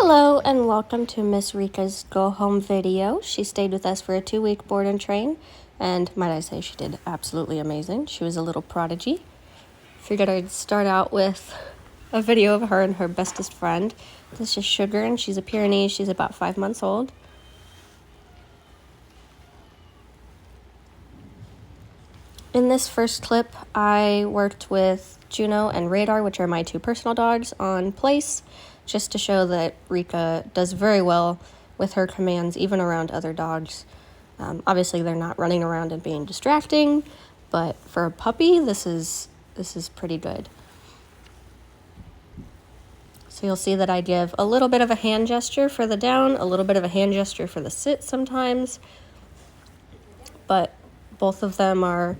Hello and welcome to Miss Rikka's Go Home video. She stayed with us for a 2-week board and train, and might I say she did absolutely amazing. She was a little prodigy. Figured I'd start out with a video of her and her bestest friend. This is Sugar, and she's a Pyrenees. She's about 5 months old. In this first clip, I worked with Juno and Radar, which are my 2 personal dogs, on place, just to show that Rikka does very well with her commands, even around other dogs. Obviously, they're not running around and being distracting, but for a puppy, this is pretty good. So you'll see that I give a little bit of a hand gesture for the down, a little bit of a hand gesture for the sit sometimes, but both of them are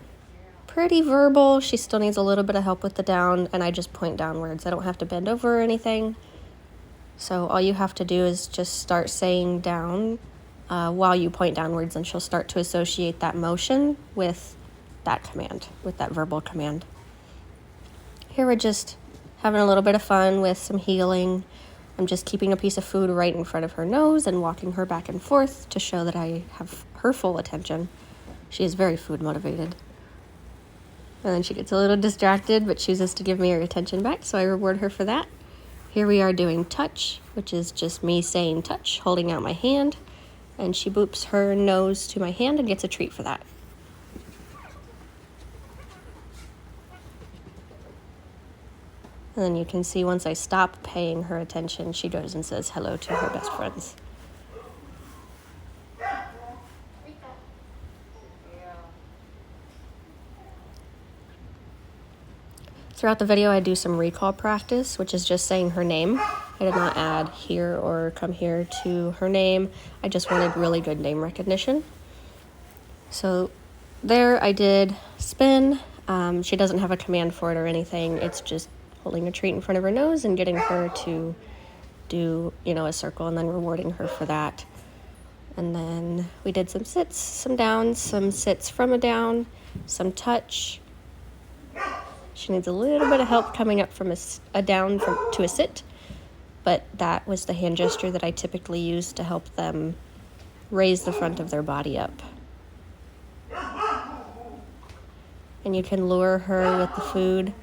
pretty verbal. She still needs a little bit of help with the down, and I just point downwards. I don't have to bend over or anything. So all you have to do is just start saying down while you point downwards, and she'll start to associate that motion with that command, with that verbal command. Here we're just having a little bit of fun with some healing. I'm just keeping a piece of food right in front of her nose and walking her back and forth to show that I have her full attention. She is very food motivated. And then she gets a little distracted, but chooses to give me her attention back, so I reward her for that. Here we are doing touch, which is just me saying touch, holding out my hand, and she boops her nose to my hand and gets a treat for that. And then you can see once I stop paying her attention, she goes and says hello to her best friends. Throughout the video, I do some recall practice, which is just saying her name. I did not add here or come here to her name. I just wanted really good name recognition. So there I did spin. She doesn't have a command for it or anything. It's just holding a treat in front of her nose and getting her to do, a circle, and then rewarding her for that. And then we did some sits, some downs, some sits from a down, some touch. She needs a little bit of help coming up from a down to a sit, but that was the hand gesture that I typically use to help them raise the front of their body up. And you can lure her with the food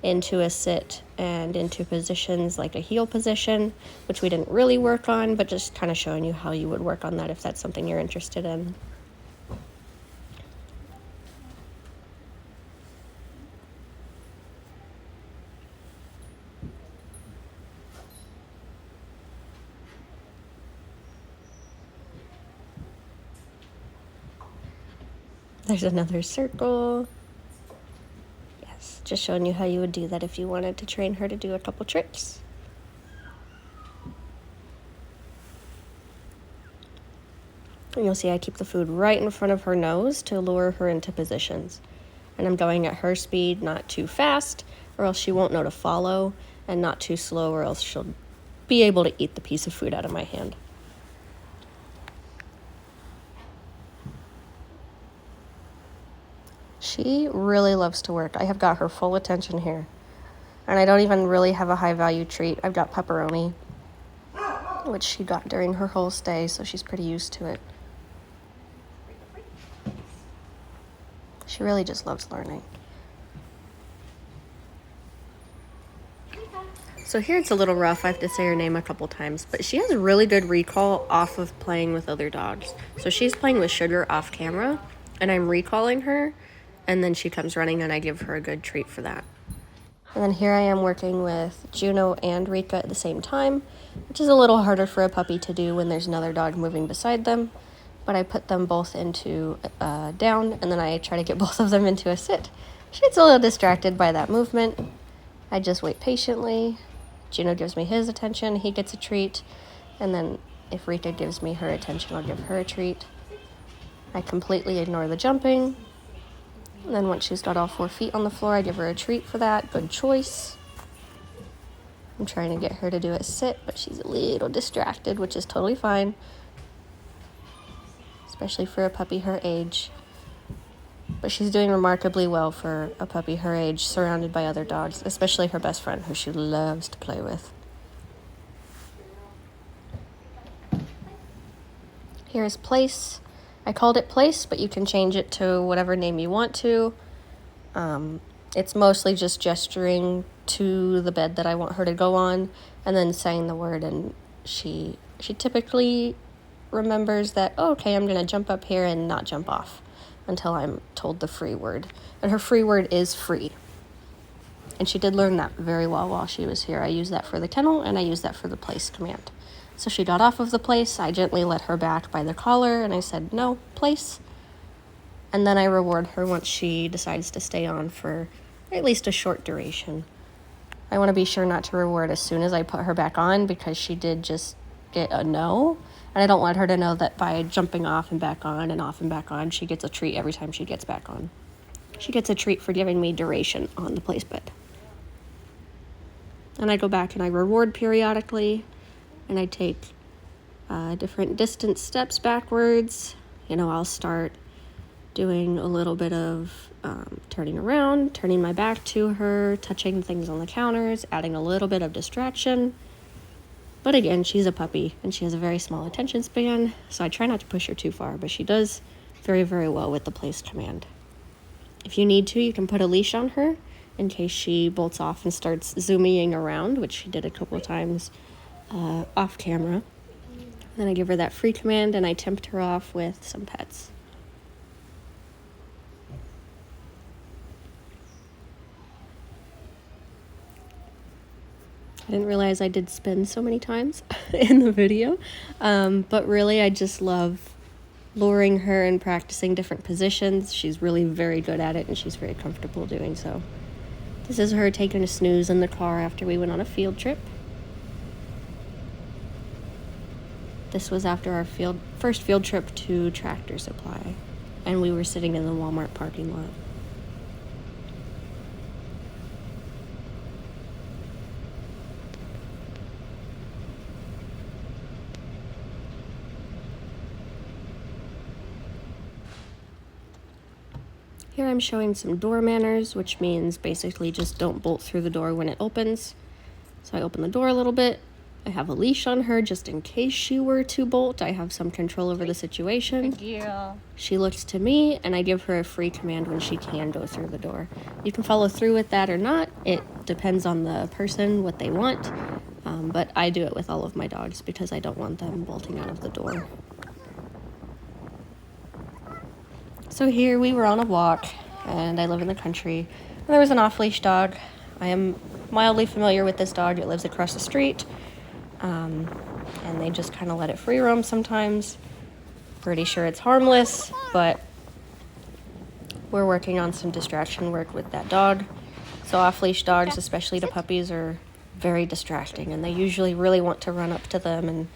into a sit and into positions like a heel position, which we didn't really work on, but just kind of showing you how you would work on that if that's something you're interested in. There's another circle. Yes, just showing you how you would do that if you wanted to train her to do a couple tricks. And you'll see I keep the food right in front of her nose to lure her into positions. And I'm going at her speed, not too fast, or else she won't know to follow, and not too slow, or else she'll be able to eat the piece of food out of my hand. She really loves to work. I have got her full attention here. And I don't even really have a high value treat. I've got pepperoni, which she got during her whole stay, so she's pretty used to it. She really just loves learning. So here it's a little rough. I have to say her name a couple times, but she has a really good recall off of playing with other dogs. So she's playing with Sugar off camera, and I'm recalling her, and then she comes running, and I give her a good treat for that. And then here I am working with Juno and Rikka at the same time, which is a little harder for a puppy to do when there's another dog moving beside them. But I put them both into down, and then I try to get both of them into a sit. She gets a little distracted by that movement. I just wait patiently. Juno gives me his attention, he gets a treat, and then if Rikka gives me her attention, I'll give her a treat. I completely ignore the jumping. And then once she's got all 4 feet on the floor, I give her a treat for that. Good choice. I'm trying to get her to do a sit, but she's a little distracted, which is totally fine, especially for a puppy her age. But she's doing remarkably well for a puppy her age, surrounded by other dogs, especially her best friend, who she loves to play with. Here's place. I called it place, but you can change it to whatever name you want to. It's mostly just gesturing to the bed that I want her to go on and then saying the word, and she typically remembers that, oh, okay, I'm going to jump up here and not jump off until I'm told the free word. And her free word is free. And she did learn that very well while she was here. I used that for the kennel, and I used that for the place command. So she got off of the place. I gently let her back by the collar, and I said, no, place. And then I reward her once she decides to stay on for at least a short duration. I want to be sure not to reward as soon as I put her back on, because she did just get a no. And I don't want her to know that by jumping off and back on and off and back on, she gets a treat every time she gets back on. She gets a treat for giving me duration on the place bed. And I go back and I reward periodically, and I take different distance steps backwards. I'll start doing a little bit of turning around, turning my back to her, touching things on the counters, adding a little bit of distraction. But again, she's a puppy and she has a very small attention span, so I try not to push her too far, but she does very, very well with the place command. If you need to, you can put a leash on her in case she bolts off and starts zooming around, which she did a couple of times off camera. Then I give her that free command and I tempt her off with some pets. I didn't realize I did spin so many times in the video, but really I just love luring her and practicing different positions. She's really very good at it, and she's very comfortable doing so. This is her taking a snooze in the car after we went on a field trip. This was after our first field trip to Tractor Supply, and we were sitting in the Walmart parking lot. Here I'm showing some door manners, which means basically just don't bolt through the door when it opens. So I open the door a little bit. I have a leash on her just in case she were to bolt. I have some control over the situation. Yeah. She looks to me, and I give her a free command when she can go through the door. You can follow through with that or not. It depends on the person, what they want. But I do it with all of my dogs because I don't want them bolting out of the door. So here we were on a walk, and I live in the country, and there was an off-leash dog. I am mildly familiar with this dog. It lives across the street, and they just kind of let it free roam sometimes. Pretty sure it's harmless, but we're working on some distraction work with that dog. So off-leash dogs, especially to puppies, are very distracting, and they usually really want to run up to them and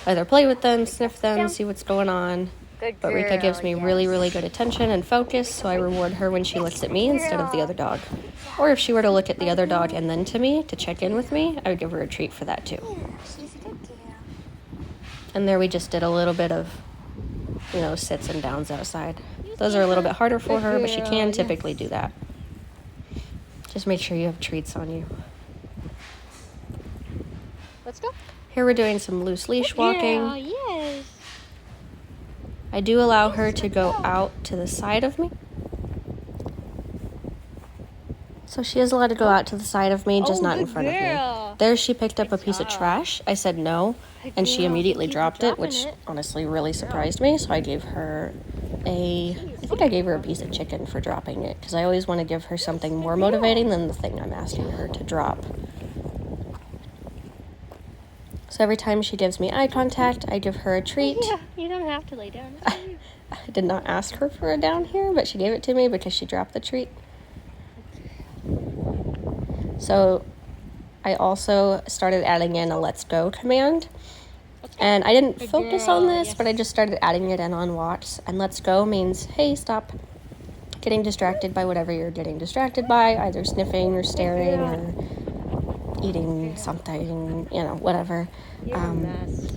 either play with them, sniff them, see what's going on. But Rikka gives me really, really good attention and focus, so I reward her when she looks at me instead of the other dog. Or if she were to look at the other dog and then to me to check in with me, I would give her a treat for that too. And there we just did a little bit of, sits and downs outside. Those are a little bit harder for her, but she can typically do that. Just make sure you have treats on you. Let's go. Here we're doing some loose leash walking. Yeah, yes. I do allow her to go out to the side of me. So she is allowed to go out to the side of me, just not in front of me. There she picked up a piece of trash. I said no, and she immediately dropped it, which honestly really surprised me. So I gave her I think I gave her a piece of chicken for dropping it, because I always want to give her something more motivating than the thing I'm asking her to drop. So every time she gives me eye contact, I give her a treat. Yeah, you don't have to lay down. I did not ask her for a down here, but she gave it to me because she dropped the treat. So I also started adding in a let's go command. And I didn't focus on this, but I just started adding it in on walks. And let's go means, hey, stop getting distracted by whatever you're getting distracted by, either sniffing or staring or eating something, whatever.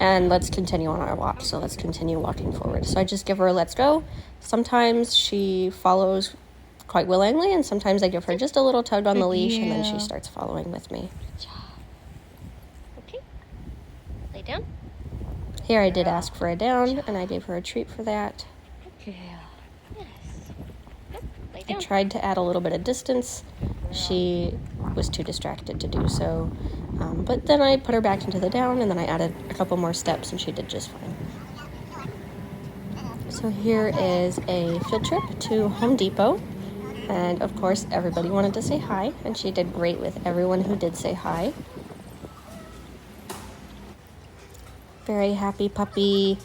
And let's continue on our walk. So let's continue walking forward. So I just give her a let's go. Sometimes she follows quite willingly, and sometimes I give her just a little tug on the leash, and then she starts following with me. Okay. Lay down. Here I did ask for a down, and I gave her a treat for that. Good girl. Yes. Lay I down. tried to add a little bit of distance. She was too distracted to do so. But then I put her back into the down, and then I added a couple more steps, and she did just fine. So here is a field trip to Home Depot. And of course, everybody wanted to say hi, and she did great with everyone who did say hi. Very happy puppy,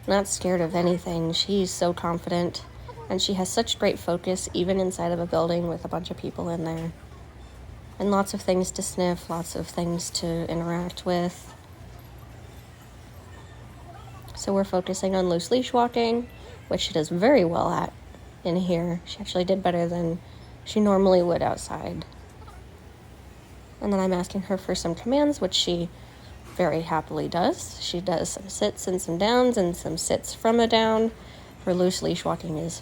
not scared of anything. She's so confident, and she has such great focus even inside of a building with a bunch of people in there. And lots of things to sniff, lots of things to interact with. So we're focusing on loose leash walking, which she does very well at in here. She actually did better than she normally would outside. And then I'm asking her for some commands, which she very happily does. She does some sits and some downs and some sits from a down. Her loose leash walking is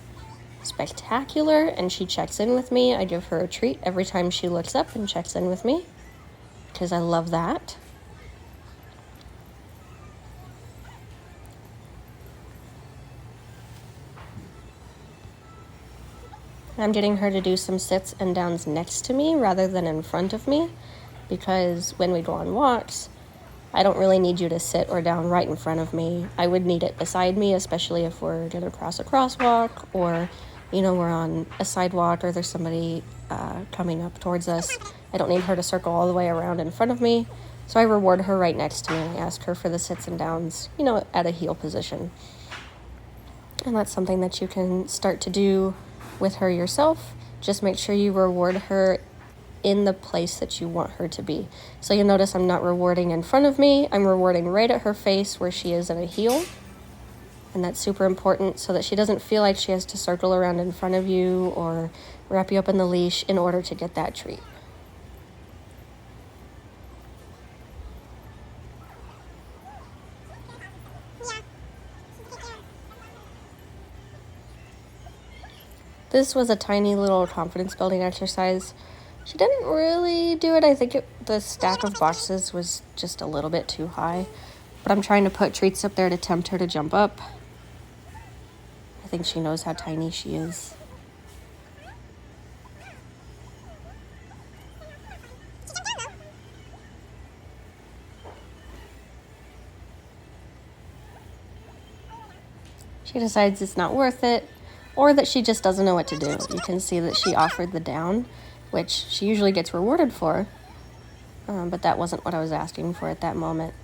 spectacular, and she checks in with me. I give her a treat every time she looks up and checks in with me because I love that. I'm getting her to do some sits and downs next to me rather than in front of me, because when we go on walks, I don't really need you to sit or down right in front of me. I would need it beside me, especially if we're going to cross a crosswalk, or, we're on a sidewalk or there's somebody coming up towards us. I don't need her to circle all the way around in front of me. So I reward her right next to me, and I ask her for the sits and downs, at a heel position. And that's something that you can start to do with her yourself. Just make sure you reward her in the place that you want her to be. So you'll notice I'm not rewarding in front of me. I'm rewarding right at her face where she is in a heel. And that's super important so that she doesn't feel like she has to circle around in front of you or wrap you up in the leash in order to get that treat. This was a tiny little confidence building exercise. She didn't really do it. I think the stack of boxes was just a little bit too high. But I'm trying to put treats up there to tempt her to jump up. I think she knows how tiny she is. She decides it's not worth it, or that she just doesn't know what to do. You can see that she offered the down, which she usually gets rewarded for, but that wasn't what I was asking for at that moment.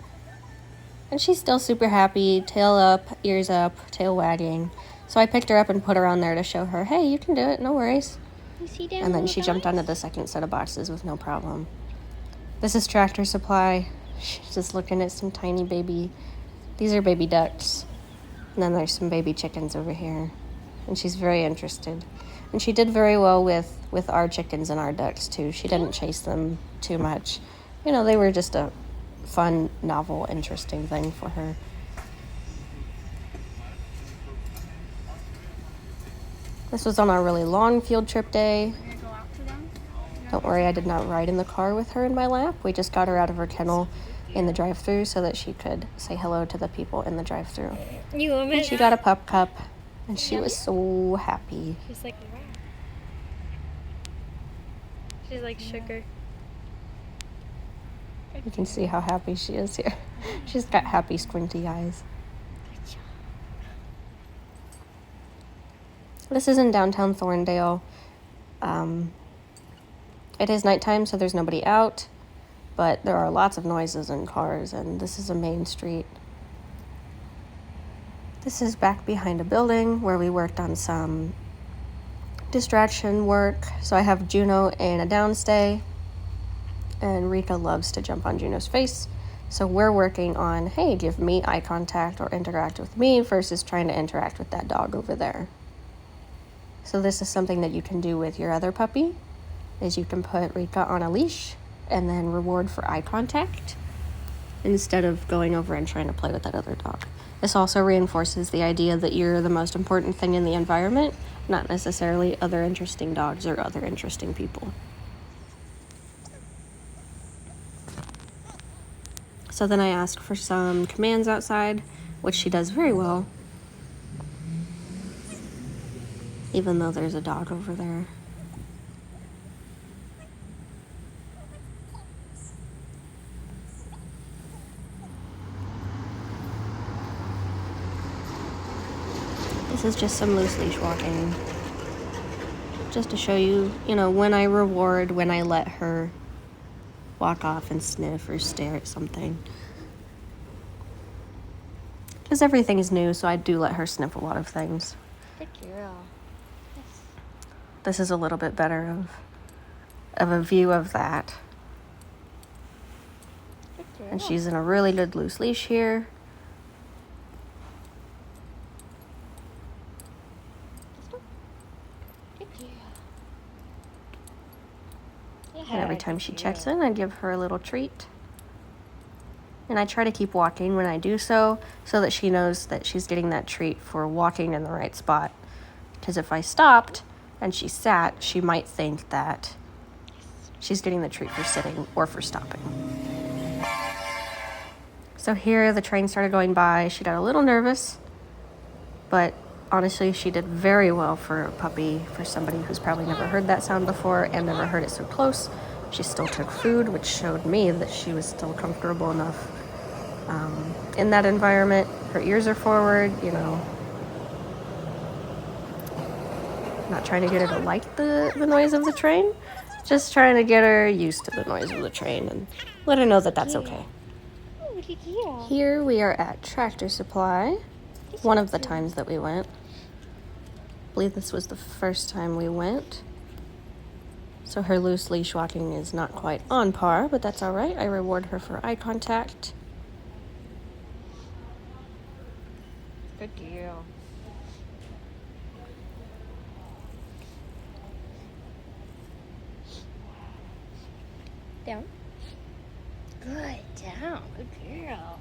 And she's still super happy, tail up, ears up, tail wagging. So I picked her up and put her on there to show her, hey, you can do it, no worries. You see down And then on she the jumped dogs? onto the second set of boxes with no problem. This is Tractor Supply. She's just looking at some tiny baby, these are baby ducks. And then there's some baby chickens over here. And she's very interested. And she did very well with our chickens and our ducks, too. She didn't chase them too much. They were just a fun, novel, interesting thing for her. This was on our really long field trip day. Don't worry, I did not ride in the car with her in my lap. We just got her out of her kennel in the drive-thru so that she could say hello to the people in the drive-thru. And she got a pup cup, and she was so happy. She's like, wow. She's like sugar. You can see how happy she is here. She's got happy, squinty eyes. This is in downtown Thorndale. It is nighttime, so there's nobody out, but there are lots of noises and cars, and this is a main street. This is back behind a building where we worked on some distraction work. So I have Juno in a downstay, and Rikka loves to jump on Juno's face. So we're working on, hey, give me eye contact or interact with me versus trying to interact with that dog over there. So this is something that you can do with your other puppy, is you can put Rikka on a leash and then reward for eye contact instead of going over and trying to play with that other dog. This also reinforces the idea that you're the most important thing in the environment, not necessarily other interesting dogs or other interesting people. So then I asked for some commands outside. which she does very well, even though there's a dog over there. This is just some loose leash walking. Just to show you, you know, when I reward, when I let her walk off and sniff or stare at something. Because everything is new, so I do let her sniff a lot of things. Good girl. Yes. This is a little bit better of a view of that. Good girl. And she's in a really good loose leash here. Good girl. And every time good she girl. checks in, I give her a little treat. And I try to keep walking when I do so that she knows that she's getting that treat for walking in the right spot. Because if I stopped and she sat, she might think that she's getting the treat for sitting or for stopping. So here the train started going by. She got a little nervous, but honestly, she did very well for a puppy, for somebody who's probably never heard that sound before and never heard it so close. She still took food, which showed me that she was still comfortable enough in that environment. Her ears are forward, you know. Not trying to get her to like the noise of the train, just trying to get her used to the noise of the train and let her know that that's okay. Oh, good girl. Here we are at Tractor Supply, one of the times that we went. I believe this was the first time we went. So her loose leash walking is not quite on par, but that's all right. I reward her for eye contact. Good girl. Down. Good. Down. Good girl.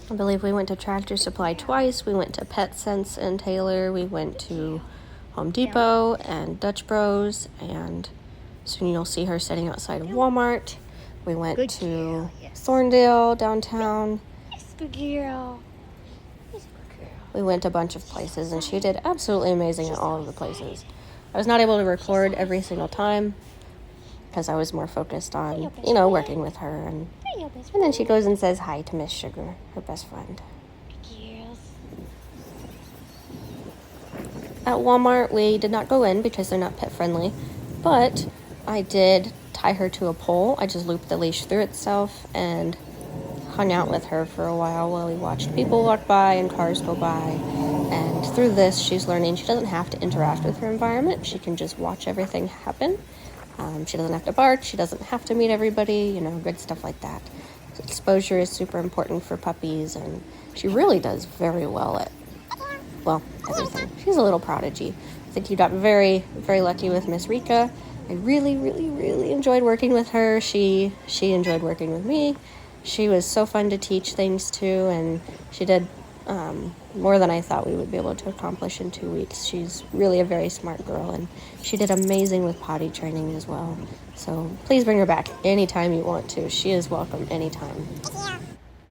I believe we went to Tractor Supply twice. We went to PetSense and Taylor. We went to Home Depot and Dutch Bros. And soon you'll see her sitting outside of Walmart. We went Good to girl, yes. Thorndale downtown. Yes, good girl. Yes, good girl. We went a bunch of places, and she did absolutely amazing at all of the places. I was not able to record every single time because I was more focused on, you know, working with her. And then she goes and says hi to Miss Sugar, her best friend. Girls. At Walmart, we did not go in because they're not pet friendly, but I did tie her to a pole. I just looped the leash through itself and hung out with her for a while we watched people walk by and cars go by. And through this, she's learning she doesn't have to interact with her environment. She can just watch everything happen. She doesn't have to bark. She doesn't have to meet everybody, you know, good stuff like that. So exposure is super important for puppies, and she really does very well at, well, everything. She's a little prodigy. I think you got very, very lucky with Miss Rikka. I really, really, really enjoyed working with her. She enjoyed working with me. She was so fun to teach things to, and she did more than I thought we would be able to accomplish in 2 weeks. She's really a very smart girl, and she did amazing with potty training as well. So please bring her back anytime you want to. She is welcome anytime.